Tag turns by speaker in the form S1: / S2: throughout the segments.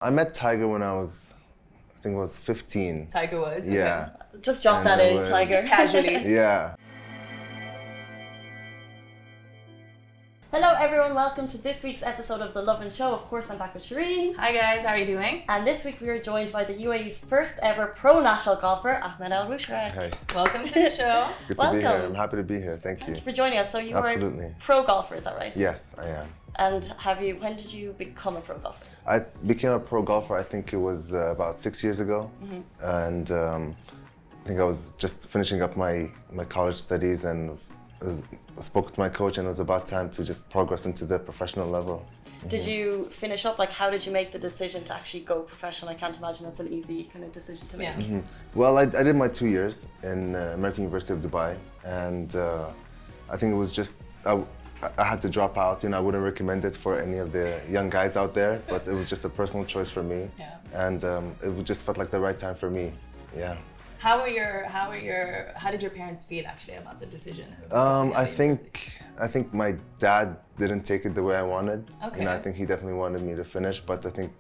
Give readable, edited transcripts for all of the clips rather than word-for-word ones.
S1: I met Tiger when I think it was 15.
S2: Tiger Woods?
S1: Yeah.
S2: Okay.
S3: Just drop that in, Tiger.
S2: Casually.
S1: Yeah.
S3: Hello everyone, welcome to this week's episode of the Lovin Show. Of course, I'm back with Shireen.
S2: Hi guys, how are you doing?
S3: And this week we are joined by the UAE's first ever pro national golfer, Ahmed Almusharakh.
S1: Hey.
S2: Welcome to the show.
S1: Good to be here.
S3: Welcome.
S1: I'm happy to be here. Thank you.
S3: Thank you for joining us. So you
S1: Absolutely.
S3: are a pro golfer, is that right?
S1: Yes, I am.
S3: And when did you become a pro golfer?
S1: I became a pro golfer, I think it was about 6 years ago. And I think I was just finishing up my college studies and spoke to my coach, and it was about time to just progress into the professional level.
S3: Did you finish up? How did you make the decision to actually go professional? I can't imagine that's an easy kind of decision to make.
S2: Yeah.
S1: Well, I did my 2 years in American University of Dubai, and I think it was just, I had to drop out. I wouldn't recommend it for any of the young guys out there, but it was just a personal choice for me.
S2: Yeah.
S1: And it just felt like the right time for me. Yeah.
S2: How did your parents feel actually about the decision?
S1: I think my dad didn't take it the way I wanted.
S2: Okay.
S1: I think he definitely wanted me to finish, but I think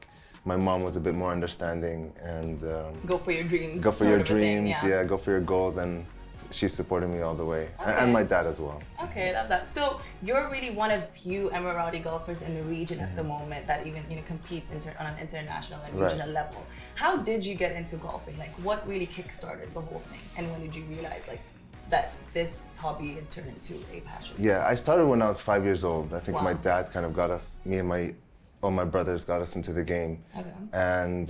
S1: my mom was a bit more understanding and
S2: go for your dreams.
S1: go for your
S2: sort of a thing,
S1: dreams, yeah, go for your goals, and she's supporting me all the way,
S2: Okay.
S1: and my dad as well.
S2: Okay, love that. So you're really one of few Emirati golfers in the region at the moment that even competes on an international and
S1: Right.
S2: regional level. How did you get into golfing? What really kickstarted the whole thing? And when did you realize that this hobby had turned into a passion?
S1: Yeah, I started when I was 5 years old. I think
S2: Wow.
S1: my dad kind of got us, me and all my brothers got us into the game,
S2: Okay.
S1: and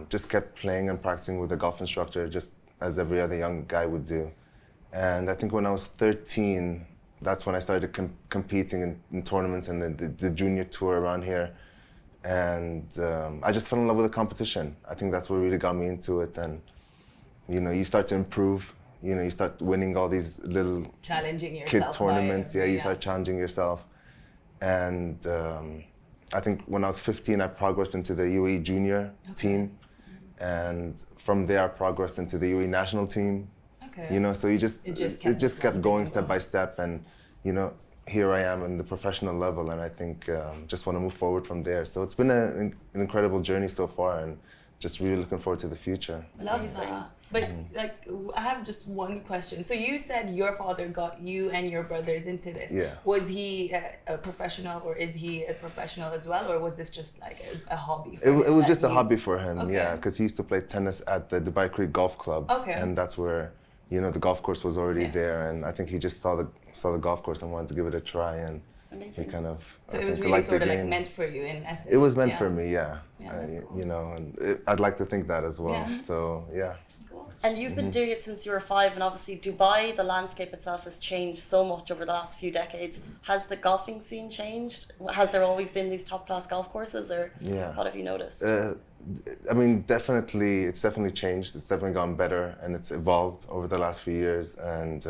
S1: just kept playing and practicing with a golf instructor, just as every other young guy would do. And I think when I was 13, that's when I started competing in tournaments and the junior tour around here. And I just fell in love with the competition. I think that's what really got me into it. And you start to improve. You start winning all these little
S2: Challenging yourself.
S1: kid tournaments. Yeah, you start challenging yourself. And I think when I was 15, I progressed into the UAE junior team. And from there, I progressed into the UAE national team.
S2: Okay.
S1: So it just kept going step by step, and here I am in the professional level, and I think just want to move forward from there. So it's been an incredible journey so far, and just really looking forward to the future.
S2: Love that. But I have just one question. So you said your father got you and your brothers into this.
S1: Yeah.
S2: Was he a professional, or is he a professional as well, or was this just a hobby?
S1: It was just a hobby for him,
S2: Okay.
S1: yeah, because he used to play tennis at the Dubai Creek Golf Club,
S2: Okay.
S1: and that's where the golf course was already there, and I think he just saw the golf course and wanted to give it a try, and
S3: Amazing.
S1: he kind of
S2: So it was really sort of meant for you in essence.
S1: It was meant for me, yeah.
S2: That's cool.
S1: And I'd like to think that as well.
S2: Yeah.
S1: So yeah.
S3: And you've been doing it since you were 5, and obviously Dubai, the landscape itself has changed so much over the last few decades. Has the golfing scene changed? Has there always been these top-class golf courses, or what have you noticed?
S1: I mean, it's definitely changed. It's definitely gone better, and it's evolved over the last few years. And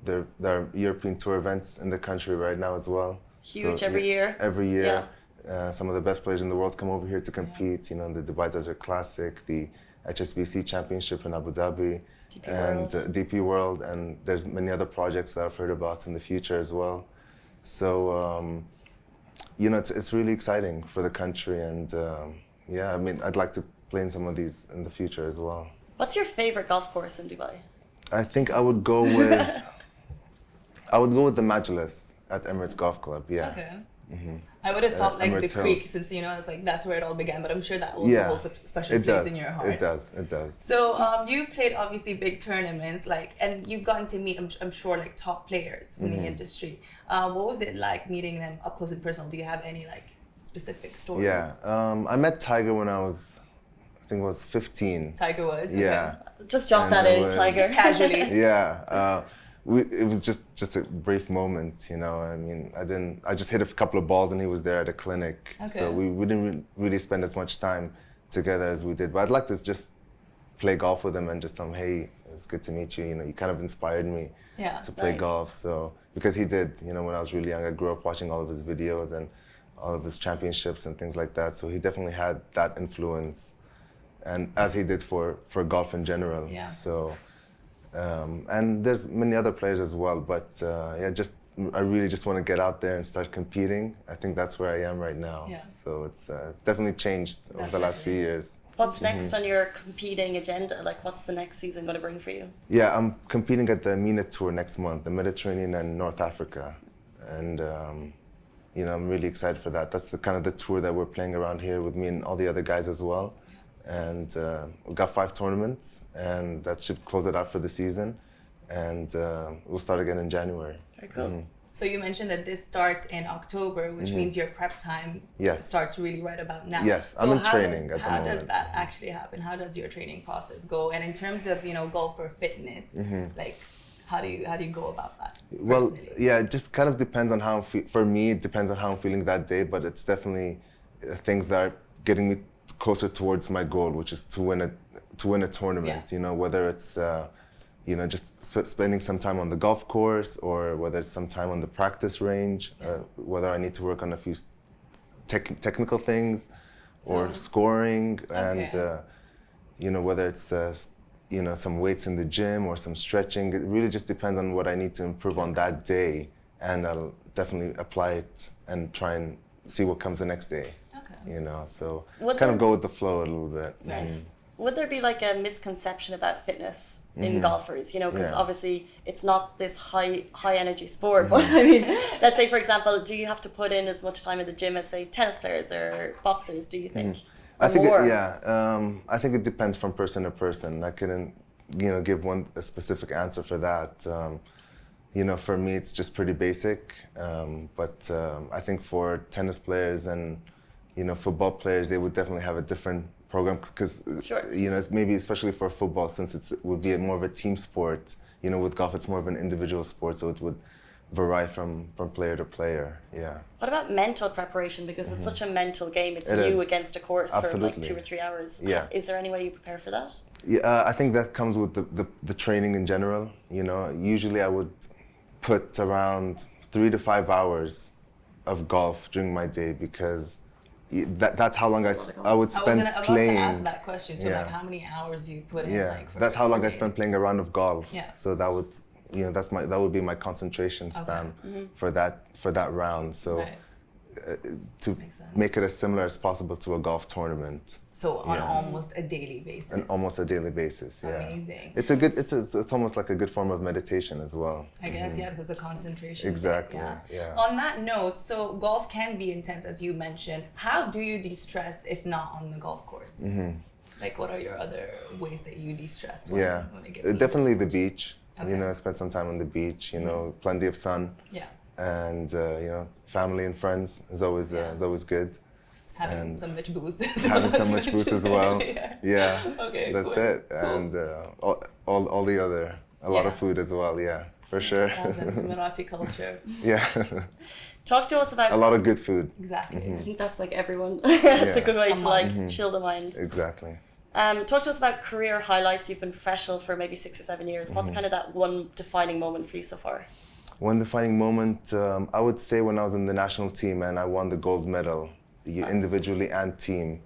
S1: there are European tour events in the country right now as well.
S3: Huge every year.
S1: Every year, some of the best players in the world come over here to compete. The Dubai Desert Classic, the HSBC Championship in Abu Dhabi, and DP World, and there's many other projects that I've heard about in the future as well. So, it's really exciting for the country, and I mean, I'd like to play in some of these in the future as well.
S3: What's your favorite golf course in Dubai?
S1: I think I would go with the Majlis at Emirates Golf Club. Yeah.
S2: Okay. I would have thought the
S1: Emirates
S2: Creek,
S1: Hills.
S2: since it's that's where it all began. But I'm sure that also holds a special place in your heart.
S1: It does.
S2: So you've played obviously big tournaments, and you've gotten to meet, I'm sure, top players in the industry. What was it like meeting them up close and personal? Do you have any specific stories?
S1: Yeah, I met Tiger when I think it was 15.
S2: Tiger Woods.
S1: Yeah.
S2: Okay.
S3: Just drop that in, Tiger.
S2: Just casually.
S1: Yeah. It was just a brief moment, I mean, I just hit a couple of balls and he was there at a clinic.
S2: Okay.
S1: So we didn't really spend as much time together as we did. But I'd like to just play golf with him and just tell him, hey, it's good to meet you. You kind of inspired me to play golf. So, because he did, when I was really young, I grew up watching all of his videos and all of his championships and things like that. So he definitely had that influence, and as he did for golf in general.
S2: Yeah.
S1: So. And there's many other players as well, but just I really just want to get out there and start competing. I think that's where I am right now.
S2: Yeah.
S1: So it's definitely changed over the last few years.
S3: What's next on your competing agenda? Like, what's the next season going to bring for you?
S1: Yeah, I'm competing at the MENA Tour next month, the Mediterranean and North Africa. And, you know, I'm really excited for that. That's the kind of the tour that we're playing around here with me and all the other guys as well. And we've got 5 tournaments, and that should close it out for the season. And we'll start again in January.
S3: Very cool.
S2: So you mentioned that this starts in October, which means your prep time starts really right about now.
S1: Yes,
S2: so
S1: I'm in training at the moment.
S2: How does that actually happen? How does your training process go? And in terms of, you know, golfer fitness, like how do you go about that
S1: Well,
S2: personally?
S1: yeah, it just kind of depends on how for me, it depends on how I'm feeling that day, but it's definitely things that are getting me closer towards my goal, which is to win a tournament. You know, whether it's you know, just spending some time on the golf course, or whether it's some time on the practice range, whether I need to work on a few technical things, or scoring, and you know, whether it's you know, some weights in the gym or some stretching. It really just depends on what I need to improve on that day, and I'll definitely apply it and try and see what comes the next day. You know, so kind of go with the flow a little bit.
S3: Nice. Would there be like a misconception about fitness in golfers? You know, because obviously it's not this high energy sport. But I mean, let's say for example, do you have to put in as much time in the gym as say tennis players or boxers? Do you think?
S1: I think I think it depends from person to person. I couldn't, you know, give a specific answer for that. You know, for me it's just pretty basic. But I think for tennis players and, you know, football players, they would definitely have a different program, because you know, it's maybe especially for football, since it would be more of a team sport. You know, with golf it's more of an individual sport, so it would vary from player to player. Yeah.
S3: What about mental preparation? Because it's such a mental game. It's you against a course for like 2 or 3 hours.
S1: Yeah.
S3: Is there any way you prepare for that?
S1: Yeah, I think that comes with the training in general. You know, usually I would put around 3 to 5 hours of golf during my day, because that's how long I would spend playing.
S2: I was about to ask that question too, like how many hours you put in. Like, for
S1: that's how long I spend playing a round of golf.
S2: Yeah.
S1: So that would, you know, that would be my concentration span for that round. So to make it as similar as possible to a golf tournament.
S2: So on almost a daily basis.
S1: On almost a daily basis, yeah.
S2: Amazing.
S1: It's a good. It's almost like a good form of meditation as well.
S2: I guess because of concentration.
S1: Exactly.
S2: Yeah. On that note, so golf can be intense, as you mentioned. How do you de-stress if not on the golf course? Like, what are your other ways that you de-stress when it gets
S1: definitely the beach. You know, spend some time on the beach. You know, plenty of sun.
S2: Yeah.
S1: And you know, family and friends is always good.
S2: Having some much booze.
S1: Having some much booze as well. Yeah.
S2: Okay.
S1: That's it. Cool. And all the other, a lot of food as well. Yeah, for sure.
S2: Emirati culture.
S1: Yeah.
S3: Talk to us about
S1: a lot of good food.
S2: Exactly.
S3: I think that's like everyone. It's a good way to like chill the mind.
S1: Exactly.
S3: Talk to us about career highlights. You've been professional for maybe 6 or 7 years. What's kind of that one defining moment for you so far?
S1: One defining moment, I would say when I was in the national team and I won the gold medal, individually and team,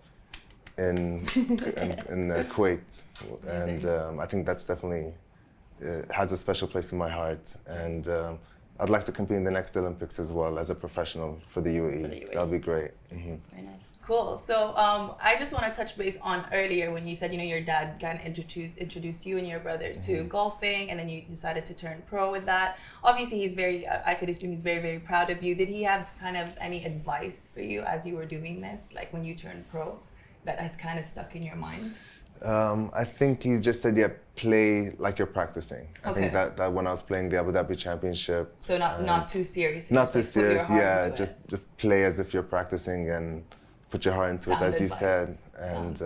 S1: in Kuwait. And I think that's definitely has a special place in my heart. And I'd like to compete in the next Olympics as well as a professional for the UAE. That'll be great.
S3: Very nice.
S2: Cool. So I just want to touch base on earlier when you said, you know, your dad kind of introduced you and your brothers to golfing, and then you decided to turn pro with that. Obviously, I could assume he's very, very proud of you. Did he have kind of any advice for you as you were doing this, like when you turned pro, that has kind of stuck in your mind?
S1: I think he just said, play like you're practicing. I think that when I was playing the Abu Dhabi Championship.
S2: So not too serious.
S1: Not too serious, just play as if you're practicing and put your heart into it, as you said. And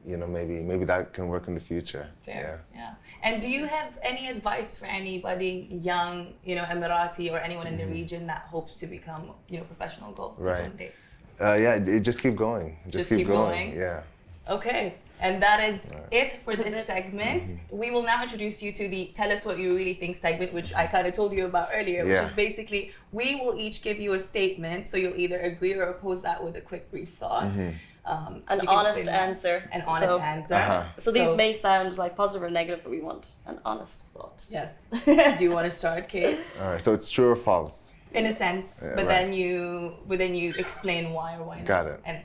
S1: you know, maybe that can work in the future.
S2: Fair. Yeah. And do you have any advice for anybody young, you know, Emirati or anyone in the region that hopes to become, you know, professional golfers one day?
S1: Just keep going. Just keep going. Yeah.
S2: Okay, and that is it for this segment. We will now introduce you to the Tell Us What You Really Think segment, which I kind of told you about earlier, which is basically, we will each give you a statement, so you'll either agree or oppose that with a quick brief thought.
S3: An honest answer.
S2: An honest answer.
S3: So these may sound like positive or negative, but we want an honest thought.
S2: Yes. Do you want to start, Case?
S1: All right. So it's true or false?
S2: In a sense, but
S1: right.
S2: then you explain why or why not.
S1: Got it.
S2: And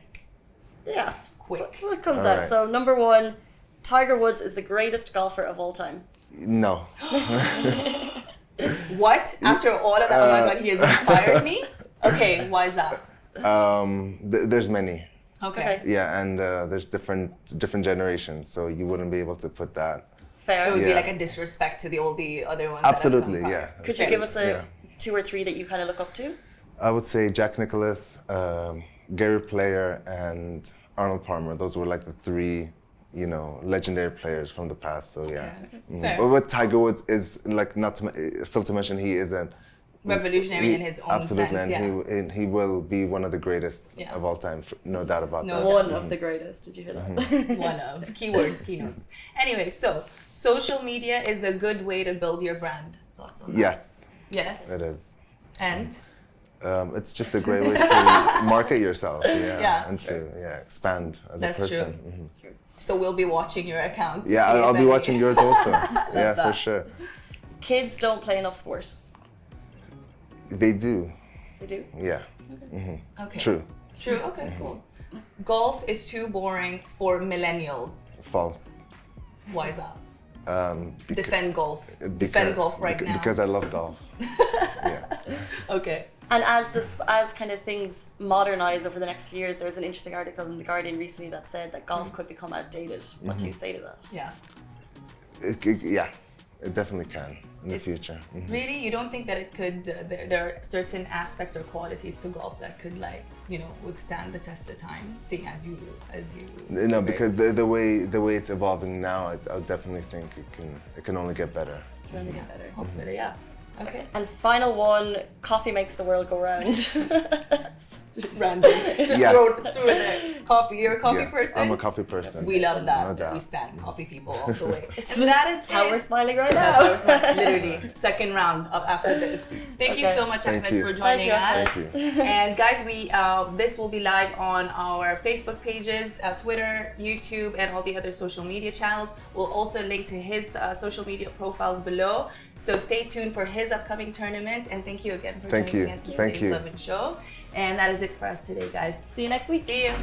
S3: Yeah.
S2: quick.
S3: What comes
S1: All
S3: out?
S1: right.
S3: So number 1, Tiger Woods is the greatest golfer of all time.
S1: No.
S2: What? After all of that, oh my God, he has inspired me. Okay, why is that?
S1: There's many.
S2: Okay.
S1: Yeah, and there's different generations, so you wouldn't be able to put that.
S3: Fair.
S2: It would be
S1: Yeah.
S2: like a disrespect to all the other ones.
S1: Absolutely,
S2: that have
S1: yeah.
S2: come prior.
S3: Could you give us a
S1: Yeah.
S3: 2 or 3 that you kind of look up to?
S1: I would say Jack Nicklaus, Gary Player, and Arnold Palmer. Those were like the 3, legendary players from the past. So yeah.
S2: Fair.
S1: But what Tiger Woods is like, still to mention, he is a
S2: Revolutionary in his own
S1: absolutely,
S2: sense.
S1: and he will be one of the greatest
S2: Yeah.
S1: of all time, no doubt about
S2: No
S1: that.
S2: doubt.
S3: One of the greatest. Did you hear that?
S2: One of keywords, keynotes. Anyway, so social media is a good way to build your brand. Thoughts on that?
S1: Yes,
S2: Yes.
S1: it is.
S2: And
S1: It's just a great way to market yourself,
S2: Yeah.
S1: and to expand as
S2: That's
S1: a person.
S2: true.
S1: Mhm.
S3: That's true.
S2: so we'll be watching your account. to
S1: Yeah,
S2: see
S1: I'll
S2: if
S1: be
S2: any-
S1: watching yours also. Yeah, for
S2: that.
S1: sure.
S3: Kids don't play enough sport.
S1: They do.
S3: They do?
S1: Yeah.
S2: Okay.
S1: True.
S2: True. Okay. Cool. Golf is too boring for millennials.
S1: False.
S2: Why is that?
S1: Beca-
S2: Defend golf.
S1: because-
S2: Defend golf right now.
S1: Because I love golf. Yeah.
S2: Okay.
S3: And as kind of things modernize over the next few years, there was an interesting article in The Guardian recently that said that golf could become outdated. What do you say to that?
S2: Yeah.
S1: Yeah. It definitely can in the future. Mhm.
S2: Really, you don't think that it could? There are certain aspects or qualities to golf that could, withstand the test of time. Seeing as you.
S1: No, because the way it's evolving now, I definitely think it can only get better.
S3: Trying to get better.
S2: Hopefully, yeah. Okay.
S3: And final one, coffee makes the world go round.
S2: Random. Just
S1: Yes.
S2: throw it in there. Coffee. You're a coffee
S1: Yeah,
S2: person.
S1: I'm a coffee person.
S2: We love that.
S1: No doubt.
S2: We stand coffee people all the way. And that is
S3: How
S2: it.
S3: we're smiling right
S2: That's
S3: now.
S2: how we're smiling. Literally, second round up after this. Thank you
S3: Okay.
S2: so much,
S1: Thank
S2: Ahmed,
S1: you.
S2: for joining
S3: Thank
S2: us.
S3: you,
S1: Thank you.
S2: And guys, this will be live on our Facebook pages, Twitter, YouTube, and all the other social media channels. We'll also link to his social media profiles below. So stay tuned for his upcoming tournaments. And thank you again for
S1: Thank
S2: joining
S1: you.
S2: us in
S1: Thank
S2: today's
S1: you.
S2: Lovin Show. And that is it for us today, guys.
S3: See you next week.
S2: See you.